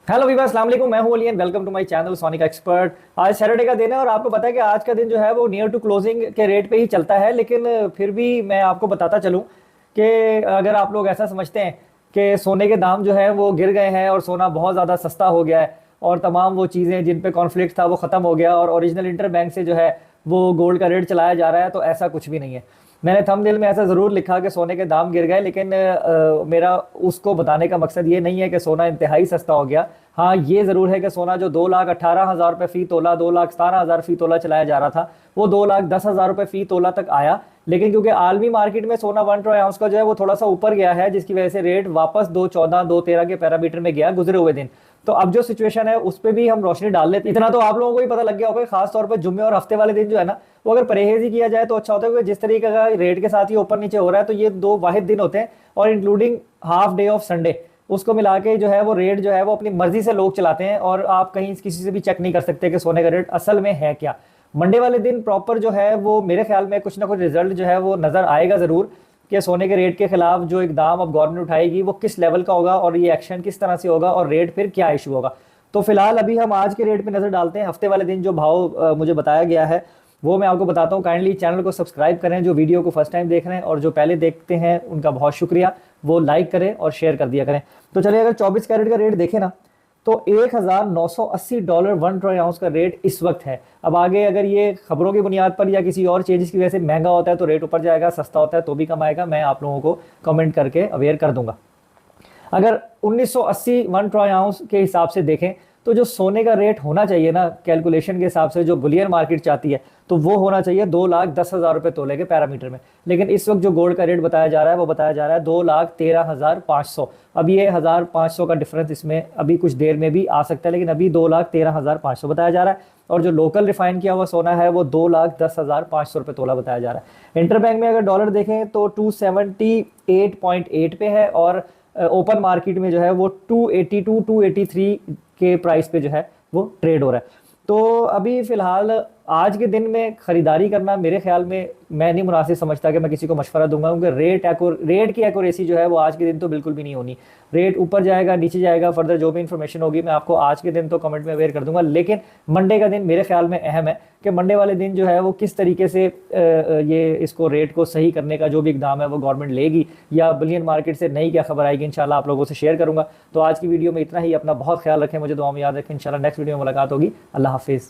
Hello Weaver, अस्सलाम वालेकुम। मैं हूं Ali and welcome to my channel Sonic Expert. आज सैटरडे का दिन है और आपको पता है कि आज का दिन जो है वो नियर टू क्लोजिंग के रेट पे ही चलता है, लेकिन फिर भी मैं आपको बताता चलूं कि अगर आप लोग ऐसा समझते हैं कि सोने के दाम जो है वो गिर गए हैं और सोना बहुत ज़्यादा सस्ता हो गया है और तमाम वो चीज़ें जिन पे कॉन्फ्लिक्ट था वो ख़त्म हो गया और ओरिजिनल इंटर बैंक से जो है वो गोल्ड का रेट चलाया जा रहा है, तो ऐसा कुछ भी नहीं है। मैंने थंबनेल में ऐसा ज़रूर लिखा कि सोने के दाम गिर गए, लेकिन मेरा उसको बताने का मकसद ये नहीं है कि सोना इंतहाई सस्ता हो गया। हाँ, ये ज़रूर है कि सोना जो 2,18,000 रुपये फ़ी तोला, 2,17,000 फ़ी तोला चलाया जा रहा था, वो 2,10,000 रुपये फ़ी तोला तक आया। लेकिन क्योंकि आलमी मार्केट में सोना 1 ट्रोय आउंस का जो है वो थोड़ा सा ऊपर गया है, जिसकी वजह से रेट वापस 2,14 2,13 के पैरामीटर में गया गुजरे हुए दिन। तो अब जो सिचुएशन है उस पर भी हम रोशनी डाल लेते हैं। इतना तो आप लोगों को ही पता लग गया होगा, खास तौर पर जुम्मे और हफ्ते वाले दिन जो है ना, वो अगर परहेज ही किया जाए तो अच्छा होता है, क्योंकि जिस तरीके का रेट के साथ ही ऊपर नीचे हो रहा है तो ये दो वाहिद दिन होते हैं, और including half day of Sunday, उसको मिला के जो है वो रेट जो है वो अपनी मर्जी से लोग चलाते हैं और आप कहीं किसी से भी चेक नहीं कर सकते कि सोने का रेट असल में है क्या। मंडे वाले दिन प्रॉपर जो है वो मेरे ख्याल में कुछ ना कुछ रिजल्ट जो है वो नजर आएगा जरूर, कि सोने के रेट के खिलाफ जो इकदाम अब गवर्नमेंट उठाएगी वो किस लेवल का होगा और ये एक्शन किस तरह से होगा और रेट फिर क्या इशू होगा। तो फिलहाल अभी हम आज के रेट पे नजर डालते हैं। हफ्ते वाले दिन जो भाव मुझे बताया गया है वो मैं आपको बताता हूँ। काइंडली चैनल को सब्सक्राइब करें जो वीडियो को फर्स्ट टाइम देख रहे हैं, और जो पहले देखते हैं उनका बहुत शुक्रिया, वो लाइक करें और शेयर कर दिया करें। तो चलिए, अगर 24 कैरेट का रेट देखें ना, तो $1,980 1 ट्रोय आउंस का रेट इस वक्त है। अब आगे अगर ये खबरों की बुनियाद पर या किसी और चेंजेस की वजह से महंगा होता है तो रेट ऊपर जाएगा, सस्ता होता है तो भी कम आएगा, मैं आप लोगों को कमेंट करके अवेयर कर दूंगा। अगर 1980 1 ट्रोय आउंस के हिसाब से देखें तो जो सोने का रेट होना चाहिए ना, कैलकुलेशन के हिसाब से जो बुलियन मार्केट चाहती है, तो वो होना चाहिए 2,10,000 रुपये तोले के पैरामीटर में। लेकिन इस वक्त जो गोल्ड का रेट बताया जा रहा है वो बताया जा रहा है 2,13,500। अब ये 1,500 का डिफरेंस इसमें अभी कुछ देर में भी आ सकता है, लेकिन अभी 2,13,500 बताया जा रहा है। और जो लोकल रिफाइन किया हुआ सोना है वो 2,10,500 रुपये तोला बताया जा रहा है। इंटर बैंक में अगर डॉलर देखें तो 278.8 पे है, और ओपन मार्केट में जो है वो 282 283 के प्राइस पे जो है वो ट्रेड हो रहा है। तो अभी फिलहाल आज के दिन में खरीदारी करना मेरे ख्याल में मैं नहीं मुनासिब समझता कि मैं किसी को मशवरा दूंगा, क्योंकि रेट की एक्यूरेसी जो है वो आज के दिन तो बिल्कुल भी नहीं होनी। रेट ऊपर जाएगा नीचे जाएगा, फर्दर जो भी इंफॉर्मेशन होगी मैं आपको आज के दिन तो कमेंट में अवेयर कर दूंगा। लेकिन मंडे का दिन मेरे ख्याल में अहम है कि मंडे वाले दिन जो है वो किस तरीके से ये इसको रेट को सही करने का जो भी इकदाम है वो गवर्नमेंट लेगी, या बुलियन मार्केट से नई क्या खबर आएगी, इंशाल्लाह आप लोगों से शेयर करूंगा। तो आज की वीडियो में इतना ही। अपना बहुत ख्याल रखें, मुझे दुआ में याद रखें। इंशाल्लाह नेक्स्ट वीडियो में मुलाकात होगी। अल्लाह हाफिज़।